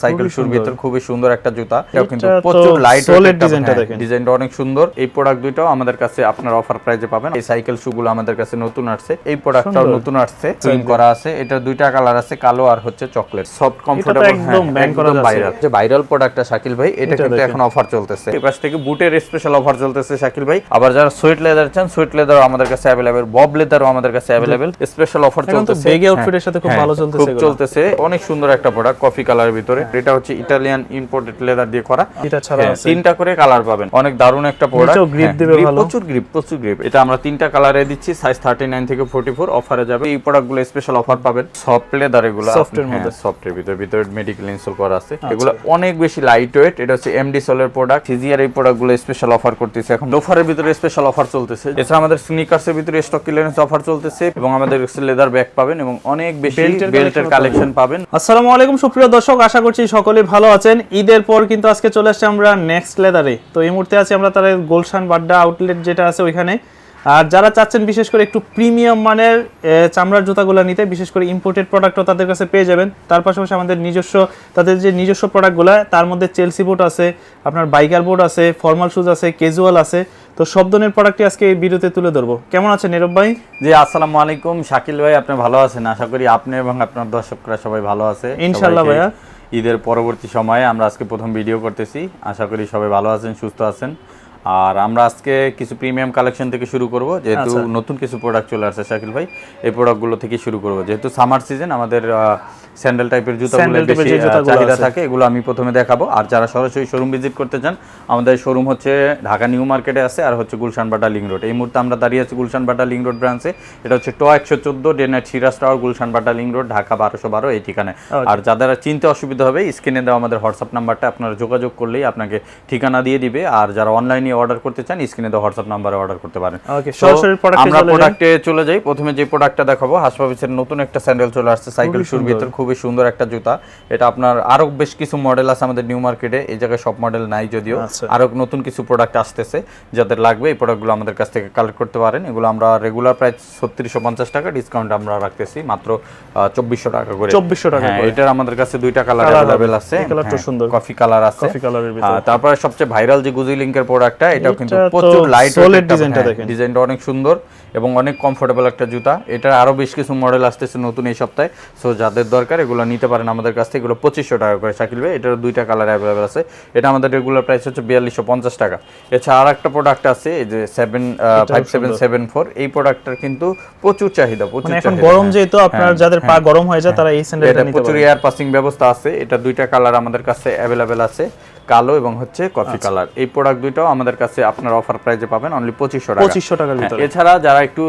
Cycle শুর ভিতর খুবই সুন্দর একটা জুতা। এটাও কিন্তু প্রচুর লাইট ওয়েট, ডিজাইনটা দেখেন, ডিজাইনটা অনেক সুন্দর। এই প্রোডাক্ট দুইটাও আমাদের কাছে আপনার অফার প্রাইসে পাবেন। এই সাইকেল শুগুলো আমাদের কাছে নতুন আসছে, এই প্রোডাক্টটাও নতুন আসছে, সুইং করা আছে। এটা দুইটা কালার আছে, কালো আর হচ্ছে চকলেট। সফট কমফোর্টেবল, একদম ভাইরাল। যে ভাইরাল প্রোডাক্টটা শাকিল ভাই, এটা কিন্তু এখন অফার চলতেছে। এই পাশ থেকে বুটের স্পেশাল অফার চলতেছে শাকিল ভাই। আবার যারা সুইট লেদার চান, সুইট লেদারও আমাদের কাছে अवेलेबल, বব লেদারও আমাদের কাছে अवेलेबल। স্পেশাল অফার চলতেছে, বেগি আউটফিটের সাথে খুব ভালো চলতেছে। অনেক সুন্দর একটা প্রোডাক্ট, কফি কালারের ভিতরে। এটা হচ্ছে ইটালিয়ান ইম্পোর্টেড লেদার দিয়ে করা। এটা ছাড়া আছে তিনটা করে কালার পাবেন। অনেক দারুণ একটা প্রোডাক্ট, গ্রিপ দিবে ভালো, প্রচুর গ্রিপ। এটা আমরা তিনটা কালারে দিচ্ছি, সাইজ 39 থেকে 44 অফারে যাবে। এই প্রোডাক্টগুলো স্পেশাল অফার পাবেন। সফট লেদার, এগুলো সফটের মধ্যে, সফটের ভিতরে মেডিকেল ইনসোল করা আছে। এগুলো অনেক বেশি লাইট ওয়েট। এটা হচ্ছে এমডি সোলের প্রোডাক্ট। সিজিআর এই প্রোডাক্টগুলো স্পেশাল অফার করতেছে এখন। লোফারের ভিতরে স্পেশাল অফার চলতেছে। এছাড়া আমাদের স্নিকার্সের ভিতরে স্টক ক্লিয়ারেন্স অফার চলতেছে এবং আমাদের লেদার ব্যাগ পাবেন এবং অনেক বেশি বেল্টের কালেকশন পাবেন। আসসালামু আলাইকুম সুপ্রিয় দর্শক, আশা করছি সকলে ভালো আছেন। ঈদের পর কিন্তু আজকে চলে আসছে আমরা নেক্সট লেদারে। তো এই মুহূর্তে আছি আমরা তার গুলশান বাড্ডা আউটলেট যেটা আছে ওইখানে। আর যারা চাচ্ছেন বিশেষ করে একটু প্রিমিয়াম মানের চামড়ার জুতাগুলো নিতে, বিশেষ করে ইম্পোর্টেড প্রোডাক্টও তাদের কাছে পেয়ে যাবেন। তার পাশাপাশি আমাদের তাদের যে নিজস্ব প্রোডাক্টগুলো, তার মধ্যে চেলসি বুট আছে, আপনার বাইকার বুট আছে, ফর্মাল শুজ আছে, ক্যাজুয়াল আছে। তো সব ধরনের প্রোডাক্টই আজকে এই ভিডিওতে তুলে ধরবো। কেমন আছেন নীরব ভাই? জি আসসালামু আলাইকুম শাকিল ভাই, আপনি ভালো আছেন? আশা করি আপনি এবং আপনার দর্শকরা সবাই ভালো আছে ইনশাআল্লাহ ভাইয়া। ঈদের পরবর্তী সময়ে আমরা আজকে প্রথম ভিডিও করতেছি। আশা করি সবাই ভালো আছেন, সুস্থ আছেন। আর আমরা আজকে কিছু প্রিমিয়াম কালেকশন থেকে শুরু করব, যেহেতু নতুন কিছু প্রোডাক্ট চলে আসছে শাকিল ভাই। এই প্রোডাক্টগুলো থেকে শুরু করব, যেহেতু সামার সিজন, আমাদের স্যান্ডেল টাইপের জুতাগুলো বেশি চাহিদা থাকে। এগুলো আমি প্রথমে দেখাবো। আর যারা সরাসরি শোরুম ভিজিট করতে চান, আমাদের শোরুম হচ্ছে ঢাকা নিউ মার্কেটে আছে, আর হচ্ছে গুলশান বাটা লিং রোড। এই মুহূর্তে আমরা দাঁড়িয়ে আছি গুলশান বাটা লিং রোড ব্রাঞ্চে। এটা হচ্ছে 114 day night Siraj tower, Gulshan Bata link road, Dhaka 1212 এই ঠিকানায়। আর যাদের চিনতে অসুবিধা হবে, স্ক্রিনে দেওয়া আমাদের হোয়াটসঅ্যাপ নাম্বারটা আপনারা যোগাযোগ করলেই আপনাকে ঠিকানা দিয়ে দিবে। আর যারা অনলাইনে অর্ডার করতে চান, স্ক্রিনে দেওয়া হোয়াটসঅ্যাপ নাম্বারে অর্ডার করতে পারেন। আমরা প্রোডাক্টে চলে যাই। প্রথমে যে প্রোডাক্টটা দেখাবো, হাসপাবিসের নতুন একটা স্যান্ডেল চলে আসছে, সাইকেল শুর ভিতর খুবই সুন্দর একটা জুতা। এটা আপনার আরো বেশ কিছু মডেল আছে আমাদের নিউ মার্কেটে। এই জায়গায় সব মডেল নাই যদিও, আরো নতুন কিছু প্রোডাক্ট আসতেছে। যাদের লাগবে এই প্রোডাক্টগুলো আমাদের কাছ থেকে কালেক্ট করতে পারেন। এগুলো আমরা রেগুলার প্রাইস 3650 টাকা, ডিসকাউন্ট আমরা রাখতেছি মাত্র 2400 টাকা করে। 2400 টাকা। এটার আমাদের কাছে দুইটা কালার अवेलेबल আছে। কালারটা সুন্দর, কফি কালার আছে, কফি কালারের ভিতরে। তারপরে সবচেয়ে ভাইরাল যে গুজি লিংকের প্রোডাক্টটা, এটাও কিন্তু প্রচুর লাইট ওয়েট, ডিজাইনটা দেখেন, ডিজাইনটা অনেক সুন্দর এবং অনেক কমফোর্টেবল একটা জুতা। এটার আরো বেশ কিছু মডেল আসতেছে নতুন এই সপ্তাহে। সো যাদের দরকার এগুলো নিতে পারেন আমাদের কাছ থেকে। এগুলো 2500 টাকা করে শাকিল ভাই। এটার দুইটা কালার अवेलेबल আছে। এটা আমাদের রেগুলার প্রাইস হচ্ছে 4250 টাকা। এছাড়া আরেকটা প্রোডাক্ট আছে, এই যে 5774। এই প্রোডাক্টটার কিন্তু প্রচুর চাহিদা, প্রচুর চাহিদা। এখন গরম যেহেতু আপনার যাদের পা গরম হয়ে যায়, তারা এই স্যান্ডেলটা নিতে পারে। প্রচুর এয়ার পাসিং ব্যবস্থা আছে। এটা দুইটা কালার আমাদের কাছে अवेलेबल আছে, কালো এবং হচ্ছে কফি কালার। এই প্রোডাক্ট দুইটাও আমাদের কাছে আপনার অফার প্রাইসে পাবেন অনলি 2500 টাকা। 2500 টাকার ভিতরে। এছাড়া যারা একটু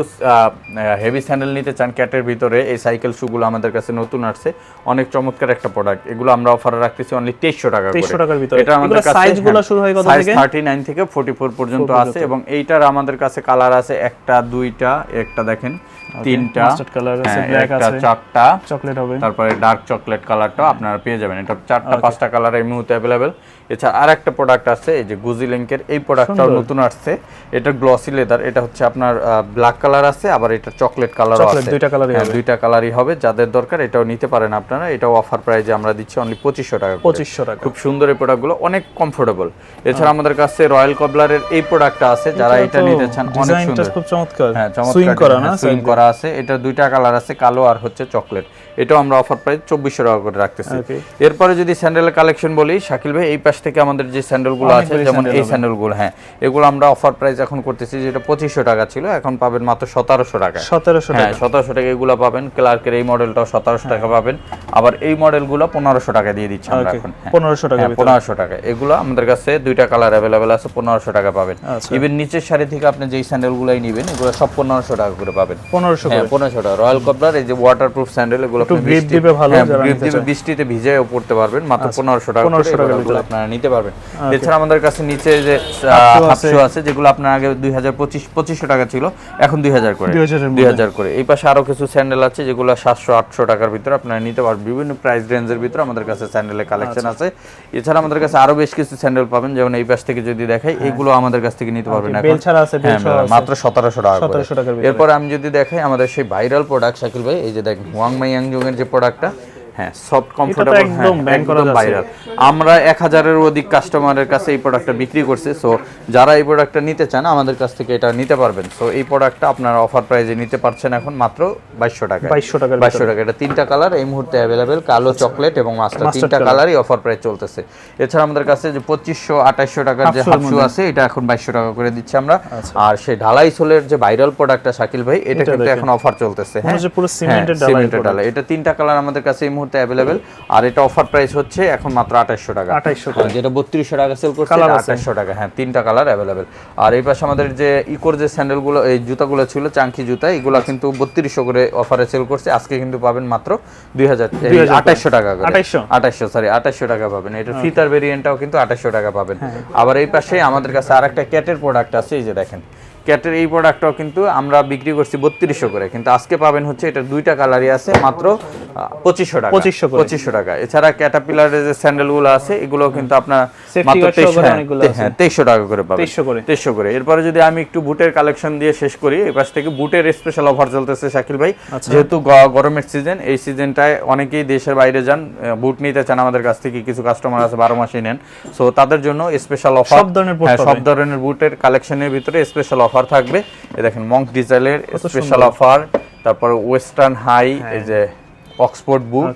হেভি স্যান্ডেল নিতে চান ক্যাটের ভিতরে, এই সাইকেল শুগুলো আমাদের কাছে নতুন আসছে, অনেক চমৎকার একটা প্রোডাক্ট। এগুলো আমরা অফারে রাখতেছি অনলি 2300 টাকা করে। 2300 টাকার ভিতরে। এটা আমাদের কাছে সাইজগুলো শুরু হয় কত থেকে? 39 থেকে 44 পর্যন্ত আছে এবং এইটার আমাদের কাছে কালার আছে একটা, দুইটা, একটা দেখেন, তিনটা, মাস্টার্ড কালার আছে, ব্ল্যাক আছে, চারটা, চকলেট হবে, তারপরে ডার্ক চকলেট কালারটাও আপনারা পেয়ে যাবেন। এটা চারটা পাঁচটা কালার এই মুহূর্তে अवेलेबल। এছাড়া আরেকটা প্রোডাক্ট আছে, এই যে গুজি লিংকের, এই প্রোডাক্টটাও নতুন আসছে। এটা গ্লসি লেদার, এটা হচ্ছে আপনার ব্ল্যাক কালার আছে, আবার এটা চকলেট কালারও আছে। দুইটা কালারই হবে, দুইটা কালারই হবে। যাদের দরকার এটাও নিতে পারেন আপনারা। এটাও অফার প্রাইসে আমরা দিচ্ছি অনলি 2500 টাকা। 2500 টাকা। খুব সুন্দর এই প্রোডাক্টগুলো, অনেক কমফোর্টেবল। এছাড়া আমাদের কাছে রয়্যাল কবলারের এই প্রোডাক্টটা আছে, যারা এটা নিতে চান, অনেক সুন্দর, খুব চমৎকার। হ্যাঁ চমৎকার, সুইং করা না, সুইং করা আছে। এটা দুইটা কালার আছে, কালো আর হচ্ছে চকলেট। এটাও আমরা অফার প্রাইস 2400 টাকা করে রাখতেছি। এরপরে যদি স্যান্ডেলের কালেকশন বলি শাকিল ভাই, এই পাশ থেকে আমাদের যে স্যান্ডেলগুলো আছে, যেমন এই স্যান্ডেলগুলো, হ্যাঁ এগুলো আমরা অফার প্রাইস এখন করতেছি, যেটা 2500 টাকা ছিল, এখন পাবেন মাত্র 1700 টাকা। 1700 টাকা, 1700 টাকা এগুলো পাবেন। ক্লার্কের এই মডেলটাও 1700 টাকা পাবেন। আবার এই মডেলগুলো 1500 টাকা দিয়ে দিচ্ছি আমরা এখন। 1500 টাকা, 1500 টাকা। এগুলো আমাদের কাছে দুইটা কালার अवेलेबल আছে, 1500 টাকা পাবেন। ইভেন নিচের সারি থেকে আপনি যেই স্যান্ডেলগুলাই নেবেন, এগুলো সব 1500 টাকা করে পাবেন। 1500 টাকা। রয়্যাল কবলার এই যে ওয়াটারপ্রুফ স্যান্ডেল, এগুলো আপনি বৃষ্টিতে ভিজিয়ে পড়তে পারবেন, মাত্র 1500 টাকা করে আপনারা নিতে পারবেন। এছাড়া আমাদের কাছে নিচে যে হাফ শু আছে, যেগুলো আপনার আগে 2500 টাকা ছিল, এখন 2000 করে। এই পাশে আরো কিছু স্যান্ডেল আছে, যেগুলো 700-800 টাকার ভিতরে আপনারা নিতে পারবেন। বিভিন্ন প্রাইস রেঞ্জের ভিতরে আমাদের কাছে স্যান্ডেলের কালেকশন আছে। এছাড়া আমাদের কাছে আরো বেশ কিছু স্যান্ডেল পাবেন, যেমন এই পাশ থেকে যদি দেখাই, এগুলো আমাদের কাছ থেকে নিতে পারবেন এখন মাত্র 1700 টাকা করে। এরপর আমি যদি দেখাই আমাদের সেই ভাইরাল প্রোডাক্ট শাকিল ভাই, এই যে দেখেন হুয়াং মাই ইয়াংজং এর যে প্রোডাক্টটা, হ্যাঁ সফট কমফোর্টেবল, একদম ব্যান করা যাচ্ছে। ভাইরাল। আমরা 1000-এর অধিক কাস্টমারের কাছে এই প্রোডাক্টটা বিক্রি করছি। সো যারা এই প্রোডাক্টটা নিতে চান আমাদের কাছ থেকে এটা নিতে পারবেন। সো এই প্রোডাক্টটা আপনারা অফার প্রাইসে নিতে পারছেন এখন মাত্র 2200 টাকা। 2200 টাকা। এটা 3টা কালার এই মুহূর্তে অ্যাভেলেবেল, কালো, চকলেট এবং মাস্টার, 3টা কালারই অফার প্রাইস চলতেছে। এছাড়া আমাদের কাছে যে 2500-2800 টাকার যে হাফ শু আছে এটা এখন 2200 টাকা করে দিচ্ছি আমরা। আর সেই ঢালাই সোলের যে ভাইরাল প্রোডাক্টটা শাকিল ভাই, এটা কিন্তু এখন অফার চলতেছে। হ্যাঁ, পুরো সিমেন্টেড ঢালাই। এটা 3টা কালার আমাদের কাছে এই মুহূর্তে অ্যাভেলেবেল, আর এটা অফার প্রাইস হচ্ছে এখন মাত্র 2800 টাকা। 2800 টাকা, যেটা 3200 টাকা সেল করছে, 2800 টাকা। হ্যাঁ, 3টা কালার অ্যাভেলেবেল। আর এই পাশে আমাদের যে ইকোর যে স্যান্ডেলগুলো, এই জুতাগুলো ছিল চাঙ্কি জুতা, এগুলো কিন্তু 3200 করে অফারে সেল করছে। আজকে কিন্তু পাবেন মাত্র 2800 টাকা করে। 2800 টাকা পাবেন। এটা ফিতার ভেরিয়েন্টটাও কিন্তু 2800 টাকা পাবেন। আবার এই পাশে আমাদের কাছে আরেকটা ক্যাটের প্রোডাক্ট আছে, এই যে দেখেন ক্যাটের এই প্রোডাক্টটাও কিন্তু আমরা বিক্রি করছি 3200 করে, কিন্তু আজকে পাবেন হচ্ছে এটা 2টা কালারই আছে মাত্র 2500 টাকা। 2500 টাকা। এছাড়া ক্যাটাপিলারের যে স্যান্ডেলগুলো আছে এগুলো কিন্তু আপনার মাত্র 2300 টাকা করে পাবেন। 2300 করে। এরপরে যদি আমি একটু বুটের কালেকশন দিয়ে শেষ করি, এই পাশ থেকে বুটের স্পেশাল অফার চলতেছে শাকিল ভাই। যেহেতু গরমের সিজন, এই সিজনটায় অনেকেই দেশের বাইরে যান, বুট নিতে চান আমাদের কাছ থেকে, কিছু কাস্টমার আছে 12 মাসই নেন। সো তাদের জন্য স্পেশাল অফার, সব ধরনের বুটের কালেকশনের ভিতরে স্পেশাল অফার থাকবে। এই দেখেন মঙ্ক ডিজাইনের স্পেশাল অফার, তারপর ওয়েস্টার্ন হাই, এই যে অক্সফোর্ড বুট,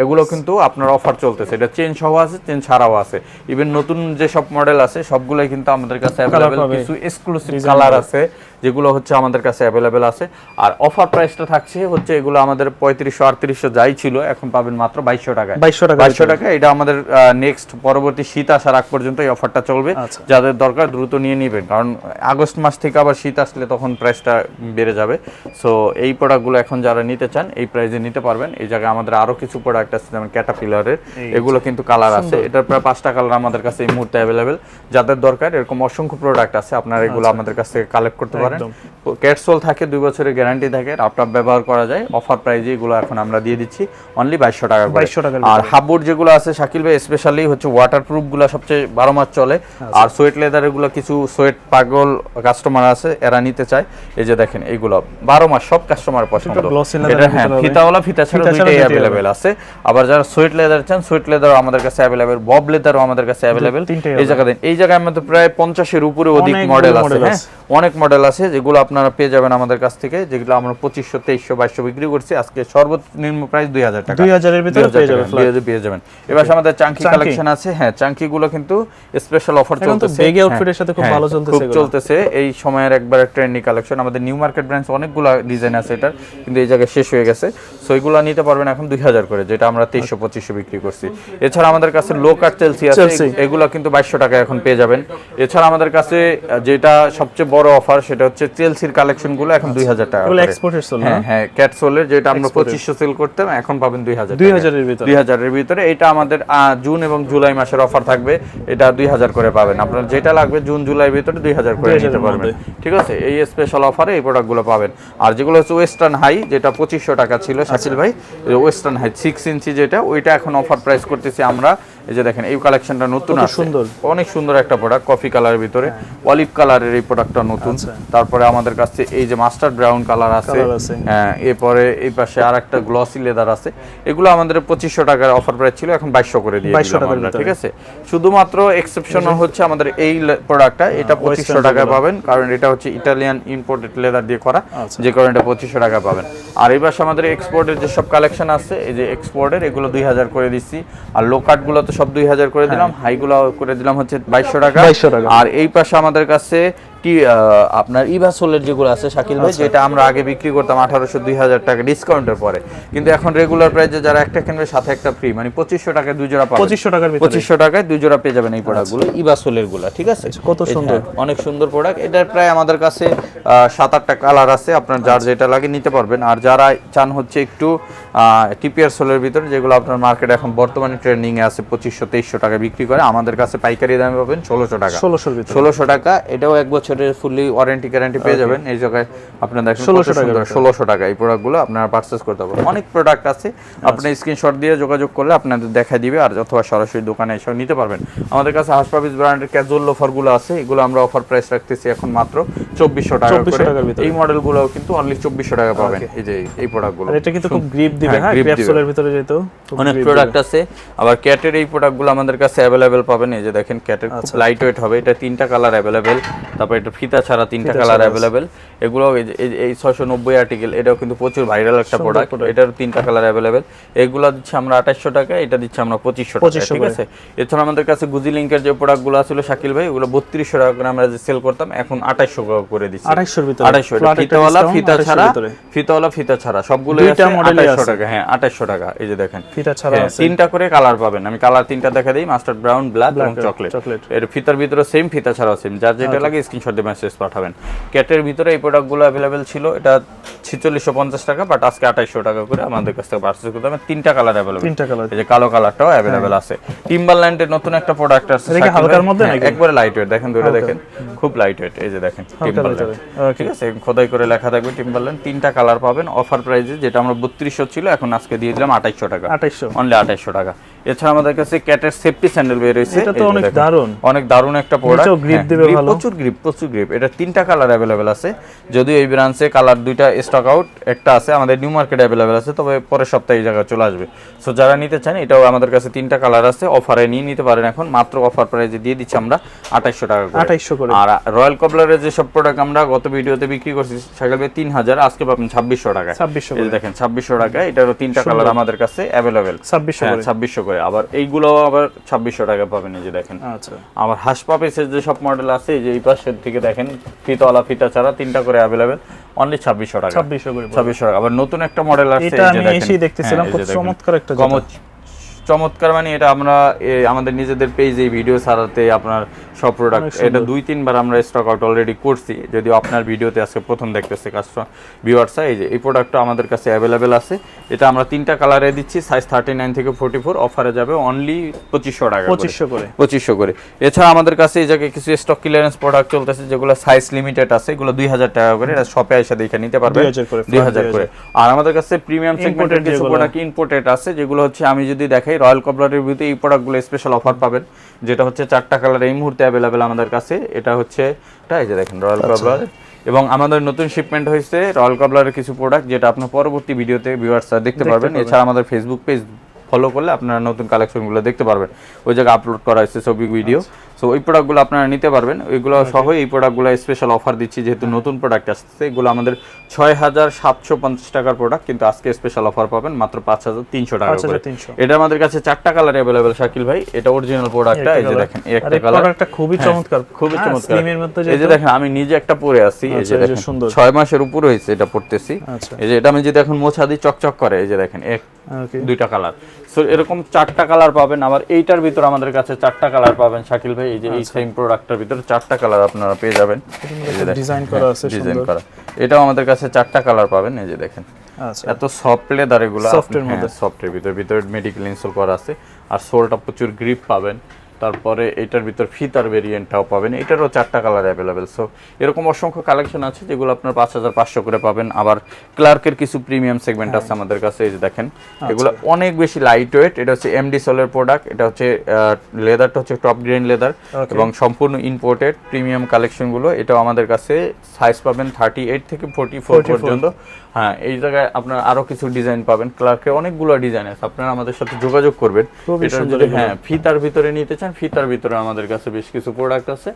এগুলো কিন্তু আপনার অফার চলতেছে। এটা চেন সহ আছে, চেন ছাড়াও আছে। ইভেন নতুন যে সব মডেল আছে সবগুলোই কিন্তু আমাদের কাছে অ্যাভেলেবেল। কিছু এক্সক্লুসিভ কালার আছে যেগুলো হচ্ছে আমাদের কাছে অ্যাভেলেবেল আছে। আর অফার প্রাইসটা থাকছে হচ্ছে এগুলো আমাদের 3500-3800 যাই ছিল, এখন পাবেন মাত্র 2200 টাকায়। 2200 টাকা। এটা আমাদের নেক্সট পরবর্তী শীত আসার আগ পর্যন্ত এই অফারটা চলবে। যাদের দরকার দ্রুত নিয়ে নেবেন, কারণ আগস্ট মাস থেকে আবার শীত আসলে তখন প্রাইসটা বেড়ে যাবে। সো এই প্রোডাক্টগুলো এখন যারা নিতে চান এই প্রাইসে নিতে পারবেন। এই জায়গায় আমাদের আরো কিছু প্রোডাক্ট আছে, যেমন ক্যাটাপিলারের, এগুলো কিন্তু কালার আছে। এটার প্রায় 5টা কালার আমাদের কাছে এই মুহূর্তে অ্যাভেলেবেল। যাদের দরকার এরকম অসংখ্য প্রোডাক্ট আছে, আপনারা এগুলো আমাদের কাছ থেকে কালেক্ট করতে পারেন। ক্যাটসোল থাকে, 2 বছরের গ্যারান্টি থাকে, ল্যাপটপ ব্যবহার করা যায়। অফার প্রাইজে এগুলো এখন আমরা দিয়ে দিচ্ছি অনলি 2200 টাকা করে। আর হাফ বুট যেগুলো আছে শাকিল ভাই, স্পেশালি হচ্ছে ওয়াটারপ্রুফ গুলো সবচেয়ে 12 মাস চলে। আর সোয়েট লেদার গুলো কিছু সোয়েট পাগল কাস্টমার আছে, এরা নিতে চায়। এই যে দেখেন এইগুলো 12 মাস সব কাস্টমার পছন্দ। এটা হ্যাঁ, ফিতাওয়ালা, ফিতা ছাড়া দুইটাই অ্যাভেলেবেল আছে। আবার যারা সোয়েট লেদার চান, সোয়েট লেদারও আমাদের কাছে অ্যাভেলেবেল, বব লেদারও আমাদের কাছে অ্যাভেলেবেল। এই জায়গায় আমাদের প্রায় 50-এর উপরে অধিক মডেল আছে। হ্যাঁ, অনেক মডেল আছে যেগুলো আপনারা পেয়ে যাবেন আমাদের কাছ থেকে, যেগুলো আমরা 2500, 2300, 2200 বিক্রি করছি। আজকে সর্বনিম্ন প্রাইস 2000 টাকা। 2000 এর ভিতরে পেয়ে যাবেন। এবার আমাদের চাঙ্কি কালেকশন আছে। হ্যাঁ, চাঙ্কি গুলো কিন্তু স্পেশাল অফার চলতেছে। বেগি আউটফিটের সাথে খুব ভালো চলতেছে এই সময়ের একবার ট্রেন্ডি কালেকশন। আমাদের নিউ মার্কেট ব্র্যান্ডস অনেকগুলো ডিজাইন আছে এটার, কিন্তু এই জায়গায় শেষ হয়ে গেছে। সো এগুলো নিতে পারবেন এখন 2000 করে, যেটা আমরা 2300-2500 বিক্রি করছি। এছাড়া আমাদের কাছে লো কাট চেলসি আছে, এগুলো কিন্তু 2200 টাকা এখন পেয়ে যাবেন। এছাড়া আমাদের কাছে যেটা সবচেয়ে বড় অফার সেটা হচ্ছে চেলসির কালেকশন গুলো এখন 2000 টাকা। হ্যাঁ, ক্যাটসোলের যেটা আমরা 2500 সেল করতাম এখন পাবেন 2000 এর ভিতরে। এটা আমাদের জুন এবং জুলাই মাসের অফার থাকবে, এটা 2000 করে পাবেন। আপনার যেটা লাগবে জুন জুলাইয়ের ভিতরে 2000 করে নিতে পারবেন। ঠিক আছে, এই স্পেশাল অফারে এই প্রোডাক্টগুলো পাবেন। আর যেগুলো হচ্ছে ওয়েস্টার্ন হাই, যেটা 2500 টাকা ছিল শাকিল ভাই, ওয়েস্টার্ন হাই 6 ইঞ্চি যেটা, ওইটা এখন অফার প্রাইস করতেছি আমরা। এই যে দেখেন এই কালেকশনটা নতুন আছে, অনেক সুন্দর একটা প্রোডাক্ট, কফি কালারের ভিতরে অলিভ কালারের এই প্রোডাক্টটা নতুন। তারপরে আমাদের কাছে এই যে মাস্টার্ড ব্রাউন কালার আছে। হ্যাঁ, এরপরে এই পাশে আরেকটা গ্লসি লেদার আছে। এগুলো আমাদের 2500 টাকার অফার প্রাইস ছিল, এখন 2200 করে দিয়ে দিলাম আমরা। ঠিক আছে, শুধুমাত্র এক্সেপশনাল হচ্ছে আমাদের এই প্রোডাক্টটা, এটা 2500 টাকায় পাবেন, কারণ এটা হচ্ছে ইটালিয়ান ইম্পোর্টেড লেদার দিয়ে করা, যে কারণে এটা 2500 টাকা পাবেন। আর এই পাশে আমাদের এক্সপোর্টের যে সব কালেকশন আছে, এই যে এক্সপোর্টের এগুলো 2000 করে দিচ্ছি। আর লো কাট গুলো তো সব 2000 করে দিলাম, হাইগুলো করে দিলাম হচ্ছে 2200 টাকা। আর এই পাশে আমাদের কাছে আপনার ইভাসোলের যেগুলো আছে শাকিল ভাই, যেটা আমরা আগে বিক্রি করতাম 1800-2000 টাকা ডিসকাউন্টের পরে, কিন্তু এখন রেগুলার প্রাইসে যারা একটা কিনবে সাথে একটা ফ্রি, মানে 2500 টাকায় 2 জোড়া পাবেন। 2500 টাকায় 2 জোড়া পেয়ে যাবেন এই প্রোডাক্টগুলো, ইভাসোলের গুলো। ঠিক আছে, কত সুন্দর, অনেক সুন্দর প্রোডাক্ট। এটার প্রায় আমাদের কাছে 7-8টা কালার আছে, আপনার যার যেটা লাগে নিতে পারবেন। আর যারা চান হচ্ছে একটু টিপিআর সোলের ভিতরে, যেগুলো আপনার মার্কেটে এখন বর্তমানে ট্রেন্ডিং এ আছে 2500-2300 টাকা বিক্রি করে, আমাদের কাছে পাইকারি দামে পাবেন 1600 টাকা। 1600 টাকা। এটাও 1 বছর বছরের ফুললি ওয়ারেন্টি গ্যারান্টি পেয়ে যাবেন। এই জায়গায় আপনারা দেখেন 1600 টাকা এই প্রোডাক্টগুলো আপনারা পারচেজ করতে পারবেন। অনেক প্রোডাক্ট আছে, আপনি স্ক্রিনশট দিয়ে যোগাযোগ করলে আপনাদের দেখা দিবে, আর অথবা সরাসরি দোকানে এসে নিতে পারবেন। আমাদের কাছে হাস পাপিস ব্র্যান্ডের ক্যাজুয়াল লোফারগুলো আছে, এগুলো আমরা অফার প্রাইস রাখতেছি এখন মাত্র 2400 টাকা করে। এই মডেলগুলো কিন্তু অনলি 2400 টাকা পাবেন। এই যে এই প্রোডাক্টগুলো, এটা কিন্তু খুব গ্রিপ দিবে, হ্যাঁ ক্যাপসুলের ভিতরে যেহেতু অনেক প্রোডাক্ট আছে। আবার ক্যাটের এই প্রোডাক্টগুলো আমাদের কাছে अवेलेबल পাবেন। এই যে দেখেন ক্যাটের খুব লাইট ওয়েট হবে, এটা 3টা কালার अवेलेबल, তারপর এটা ফিতা ছাড়া 3টা কালার अवेलेबल। এগুলো এই 690 আর্টিকেল, এটাও কিন্তু প্রচুর ভাইরাল একটা প্রোডাক্ট, এটার 3টা কালার अवेलेबल। এগুলো দিচ্ছি আমরা 2800 টাকা, এটা দিচ্ছি আমরা 2500 টাকা, ঠিক আছে। এছাড়া আমাদের কাছে গুজি লিংকের যে প্রোডাক্টগুলো ছিল শাকিল ভাই, ওগুলো 3200 টাকা করে আমরা যে সেল করতাম, এখন 2800 টাকা করে দিচ্ছি। 2800 এর ভিতরে 2800, এটা ফিতাওয়ালা ফিতা ছাড়া, ফিতাওয়ালা ফিতা ছাড়া সবগুলো আছে 2800 টাকা। হ্যাঁ 2800 টাকা। এই যে দেখেন ফিতা ছাড়া আছে, 3টা করে কালার পাবেন। আমি কালার 3টা দেখা দেই, মাস্টার্ড ব্রাউন, ব্ল্যাক এবং চকলেট। এর ফিতার ভিতরে সেম, ফিতা ছাড়াও সেম, যার যেটা লাগে স্ক্রিনশট দিয়ে মেসেজ পাঠাবেন। ক্যাটের ভিতরে এই প্রোডাক্টগুলো अवेलेबल ছিল, এটা 4650 টাকা, বাট আজকে 2800 টাকা করে আমাদের কাছ থেকে পারচেজ করতে হবে। 3টা কালার अवेलेबल, 3টা কালার, এই যে কালো কালারটাও अवेलेबल আছে। টিম্বারল্যান্ডের নতুন একটা প্রোডাক্ট আছে, এটা কি হালকার মধ্যে নাকি? একবারে লাইট ওয়েট, দেখেন দুটো দেখেন খুব লাইট ওয়েট। এই যে দেখেন টিম্বারল্যান্ড, ঠিক আছে, খোদাই করে লেখা থাকবে টিম্বারল্যান্ড। 3টা কালার পাবেন অফার প্রাইসে, যেটা আমরা 3200 ছিল, এখন আজকে দিয়ে দিলাম 2800 টাকা, 2800 অনলি 2800 টাকা। এছাড়া আমাদের কাছে ক্যাটের সেফটি স্যান্ডেল বের হইছে, এটা তো অনেক দারুন, অনেক দারুন একটা প্রোডাক্ট, গ্রিপ দিবে ভালো, প্রচুর গ্রিপ। এটা 3টা কালার अवेलेबल আছে, যদিও এই ব্রাঞ্চে কালার 2টা স্টক আউট, একটা আছে আমাদের নিউ মার্কেটে अवेलेबल আছে, তবে পরের সপ্তাহে এই জায়গায় চলে আসবে। সো যারা নিতে চান, এটাও আমাদের কাছে 3টা কালার আছে, অফারে নিয়ে নিতে পারেন। এখন মাত্র অফার প্রাইসে দিয়ে দিচ্ছি আমরা 2800 টাকা করে, 2800 করে। আর রয়্যাল কবলারের যে সব প্রোডাক্ট আমরা গত ভিডিওতে বিক্রি করছি শাকিল ভাই 3000, আজকে পাবেন 2600 টাকা। 2600 এই দেখেন 2600 টাকা, এটারও 3টা কালার আমাদের কাছে अवेलेबल, 2600 করে। আবার এইগুলো আবার 2600 টাকা পাবেন। এই যে দেখেন, আচ্ছা, আবার হাস পাপিসের যে সব মডেল আছে, এই যে এই পাশের দিকে দেখেন, ফিতাওয়ালা ফিতা ছাড়া 3টা করে अवेलेबल, অনলি 2600 টাকা, 2600 টাকা। আবার নতুন একটা মডেল আছে, এটা আমি এসেই দেখতেছিলাম, খুব চমৎকার একটা চমৎকার, মানে এটা আমরা আমাদের নিজেদের পেজে ভিডিও ছাড়াতে আপনার সব প্রোডাক্ট, এটা 2-3 বার আমরা স্টক আউট অলরেডি করছি, যদিও আপনার ভিডিওতে আজকে প্রথম দেখতেছে কাস্টমার ভিউয়ার্সরা। এই যে এই প্রোডাক্টটা আমাদের কাছে अवेलेबल আছে, এটা আমরা 3টা কালারে দিচ্ছি, সাইজ 39 থেকে 44, অফারে যাবে অনলি 2500 টাকা, 2500 করে। এছাড়া আমাদের কাছে এই জায়গায় কিছু স্টক ক্লিয়ারেন্স প্রোডাক্ট চলতেছে, যেগুলো সাইজ লিমিটেড আছে, এগুলো 2000 টাকা করে, এটা শপে এসে দেখে নিতে পারবেন 2000 করে। আর আমাদের কাছে প্রিমিয়াম সেগমেন্টের কিছু প্রোডাক্ট ইম্পোর্টেড আছে, যেগুলো হচ্ছে আমি যদি দেখাই, রয়্যাল কবলারের ভিতরে এই প্রোডাক্টগুলো স্পেশাল অফার পাবেন, যেটা হচ্ছে 4টা কালার এই মুহূর্তে अवेलेबल আমাদের কাছে। এটা হচ্ছে এই যে দেখেন রয়্যাল কবলার, এবং আমাদের নতুন শিপমেন্ট হয়েছে রয়্যাল কবলারের কিছু প্রোডাক্ট, যেটা আপনার পরবর্তী ভিডিওতে ভিউয়ার্সরা দেখতে পারবেন। এছাড়া আমাদের ফেসবুক পেজ ফলো করলে আপনারা নতুন কালেকশনগুলো দেখতে পারবেন, ওই জায়গায় আপলোড করা হয়েছে ছবি ভিডিও। সো ওই প্রোডাক্টগুলো আপনারা নিতে পারবেন, ওইগুলো সহ এই প্রোডাক্টগুলো স্পেশাল অফার দিচ্ছি, যেহেতু নতুন প্রোডাক্ট আসছে। এগুলো আমাদের 6750 টাকার প্রোডাক্ট, কিন্তু আজকে স্পেশাল অফার পাবেন মাত্র 5300 টাকা করে। এটা আমাদের কাছে 4টা কালার अवेलेबल শাকিল ভাই, এটা অরিজিনাল প্রোডাক্টটা। এই যে দেখেন এই একটা কালার, প্রোডাক্টটা খুবই চমৎকার, খুবই চমৎকার। এই যে দেখেন আমি নিজে একটা পরে আছি, এই যে দেখেন 6 মাসের উপরে হয়েছে এটা পড়তেছি। এই যে এটা আমি যদি এখন মোছা দিই চকচক করে, এই যে দেখেন এক 2টা কালার। সো এরকম 4টা কালার পাবেন। আবার এইটার ভিতর আমাদের কাছে 4টা কালার পাবেন শাকিল ভাই, এই যে এই সেম প্রোডাক্টের ভিতর 4টা কালার আপনারা পেয়ে যাবেন। এই যে ডিজাইন করা আছে, ডিজাইন করা, এটাও আমাদের কাছে 4টা কালার পাবেন। এই যে দেখেন, আচ্ছা, এত সফট লেদার, এগুলো সফটের মধ্যে, সফটের ভিতর মেডিকেল ইনসোল করা আছে, আর সোলটা প্রচুর গ্রিপ পাবেন। তারপরে এটার ভিতর ফিতার ভেরিয়েন্টটাও পাবেন, এটারও 4টা কালার अवेलेबल। সো এরকম অসংখ্য কালেকশন আছে, যেগুলো আপনার 5500 করে পাবেন। আবার ক্লার্কের কিছু প্রিমিয়াম সেগমেন্ট আছে আমাদের কাছে, এই যে দেখেন, এগুলো অনেক বেশি লাইট ওয়েট। এটা হচ্ছে এমডি সোলের প্রোডাক্ট, এটা হচ্ছে লেদারটা হচ্ছে টপ গ্রেন লেদার, এবং সম্পূর্ণ ইম্পোর্টেড প্রিমিয়াম কালেকশনগুলো। এটাও আমাদের কাছে সাইজ পাবেন 38 থেকে 44 পর্যন্ত। হ্যাঁ, এই জায়গায় আপনারা আরো কিছু ডিজাইন পাবেন, ক্লার্কের অনেকগুলো ডিজাইন আছে, আপনারা আমাদের সাথে যোগাযোগ করবেন। এটা যদি ফিতার ভিতরে নিতে চান, ফিতার ভিতরে আমাদের কাছে বেশ কিছু প্রোডাক্ট আছে,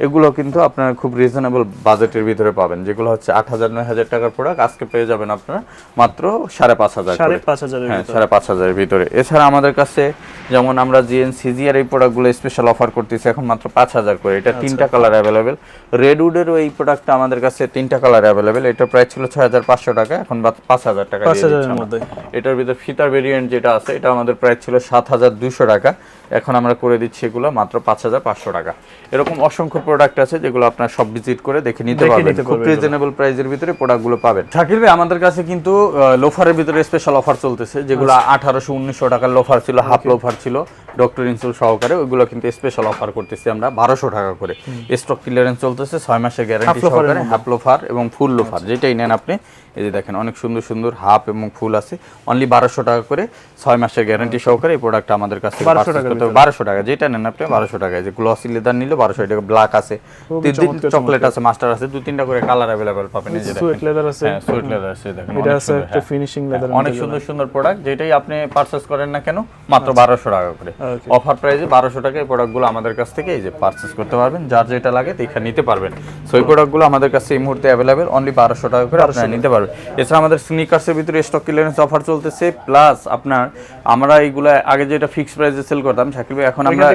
এগুলো কিন্তু আপনারা খুব রিজনেবল বাজেটের ভিতরে পাবেন, যেগুলো হচ্ছে 8000-9000 টাকার প্রোডাক্ট, আজকে পেয়ে যাবেন আপনারা মাত্র 5500, হ্যাঁ 5500 এর ভিতরে। এছাড়া আমাদের কাছে যেমন আমরা জিএনসিজি আর এই প্রোডাক্টগুলো স্পেশাল অফার করতেছি এখন মাত্র 5000 করে। এটা 3টা কালার अवेलेबल। রেডউডেরও এই প্রোডাক্টটা আমাদের কাছে 3টা কালার अवेलेबल। এটা প্রাইস ছিল 6500 টাকা, এখন 5000 টাকা দিয়ে দিচ্ছি। এটার ভিতর ফিতার ভেরিয়েন্ট যেটা আছে, এটা আমাদের প্রাইস ছিল 7200 টাকা, এখন আমরা করে দিচ্ছি এগুলো মাত্র 5500 টাকা। এরকম অসংখ্য প্রোডাক্ট আছে যেগুলো আপনার সব ভিজিট করে দেখে নিতে পারবেন, খুব রিজনেবল প্রাইসের ভিতরে প্রোডাক্টগুলো পাবেন। শাকিল ভাই আমাদের কাছে কিন্তু লোফারের ভিতরে স্পেশাল অফার চলতেছে, যেগুলো 1800-1900 টাকার লোফার ছিল, হাফ লোফার ছিল ডক্টর ইনসুল সহকারে, ওইগুলো কিন্তু স্পেশাল অফার করতেছি আমরা 1200 টাকা করে। স্টক ক্লিয়ারেন্স চলতেছে, 6 মাসের গ্যারান্টি সহকারে হাফ লোফার এবং ফুল লোফার যেটাই নেন আপনি। এই যে দেখেন অনেক সুন্দর সুন্দর হাফ এবং ফুল আছে, অনলি 1200 টাকা করে 6 মাসের গ্যারান্টি সহকারে এই প্রোডাক্ট আমাদের কাছে 1200 টাকা যেটা নেন আপনি 1200 টাকা। যে গ্লসি লেদার নিলে 1200 টাকা, ব্ল্যাক আছে, চকলেট আছে, মাস্টার আছে, 2-3টা করে কালার अवेलेबल পাবেন। এই যে দেখেন সুইট লেদার আছে, হ্যাঁ সুইট লেদার আছে, দেখেন এটা আছে একটা ফিনিশিং লেদার, অনেক সুন্দর সুন্দর প্রোডাক্ট যেটাই আপনি পারচেজ করেন না কেন মাত্র 1200 টাকা করে অফার প্রাইসে 1200 টাকায় এই প্রোডাক্টগুলো আমাদের কাছ থেকে এই যে পারচেজ করতে পারবেন, যার যেটা লাগে দেখে নিতে পারবেন। সো এই প্রোডাক্টগুলো আমাদের কাছে এই মুহূর্তে अवेलेबल অনলি 1200 টাকা করে আপনারা নিতে পারবেন। এছাড়া আমাদের স্নিকার্সের ভিতরে স্টক ক্লিয়ারেন্স অফার চলতেছে, প্লাস আপনার আমরা এইগুলা আগে যেটা ফিক্স প্রাইসে সেল করতাম শাকিল ভাই, এখন আমরা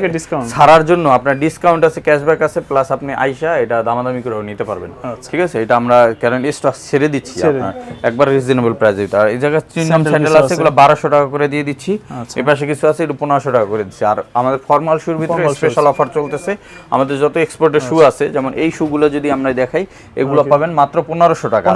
ছাড়ার জন্য আপনার ডিসকাউন্ট আছে, ক্যাশব্যাক আছে, প্লাস আপনি আইসা এটা দামাদামি করেও নিতে পারবেন। ঠিক আছে, এটা আমরা কারণ স্টক ছেড়ে দিচ্ছি আপনার একবার রিজনেবল প্রাইসে। আর এই জায়গায় চিননাম স্যান্ডেল আছে, এগুলো 1200 টাকা করে দিয়ে দিচ্ছি। এই পাশে কিছু আছে এটা 1500 টাকা করে দিচ্ছি। আর আমাদের ফর্মাল শুর ভিতরে স্পেশাল অফার চলতেছে। আমাদের যত এক্সপোর্টের শু আছে, যেমন এই শুগুলো যদি আমরা দেখাই, এগুলো পাবেন মাত্র 1500 টাকা,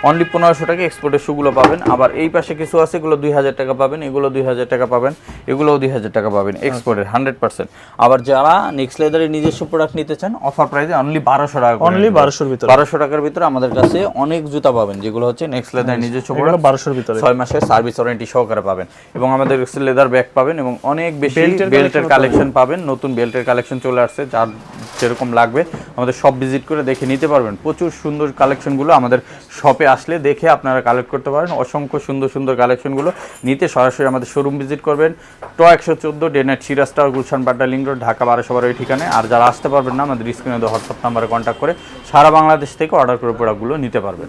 অনলি 1500 টাকা এক্সপোর্টের শুগুলো পাবেন। আবার এই পাশে কিছু আছে, এগুলো 2000 টাকা পাবেন, এগুলো 2000 টাকা পাবেন, এগুলোও 2000 টাকা পাবেন এক্সপোর্টের 100%। আবার যারা নেক্সট লেদারের নিজস্ব প্রোডাক্ট নিতে চান অফার প্রাইসে অনলি 1200 টাকা, অনলি 1200 এর ভিতরে, 1200 টাকার ভিতরে আমাদের কাছে অনেক জুতা পাবেন, যেগুলো হচ্ছে নেক্সট লেদারের নিজস্ব প্রোডাক্ট, 1200 এর ভিতরে 6 মাসের সার্ভিস ওয়ারেন্টি সহকারে পাবেন। এবং আমাদের লেদার ব্যাগ পাবেন এবং অনেক বেশি বেল্টের কালেকশন পাবেন। নতুন বেল্টের কালেকশন চলে আসছে, যার যেরকম লাগবে আমাদের সব ভিজিট করে দেখে নিতে পারবেন। প্রচুর সুন্দর কালেকশনগুলো আমাদের শপে আসলে দেখে আপনারা কালেক্ট করতে পারেন। অসংখ্য সুন্দর সুন্দর কালেকশনগুলো নিতে সরাসরি আমাদের শোরুম ভিজিট করবেন। 114 day night Siraj tower, Gulshan Badda link road, Dhaka 12 ওই ঠিকানায়। আর যারা আসতে পারবেন না, আমাদের স্ক্রিনে দেওয়া হোয়াটসঅ্যাপ নাম্বারে কন্ট্যাক্ট করে সারা বাংলাদেশ থেকে অর্ডার করে প্রোডাক্টগুলো নিতে পারবেন।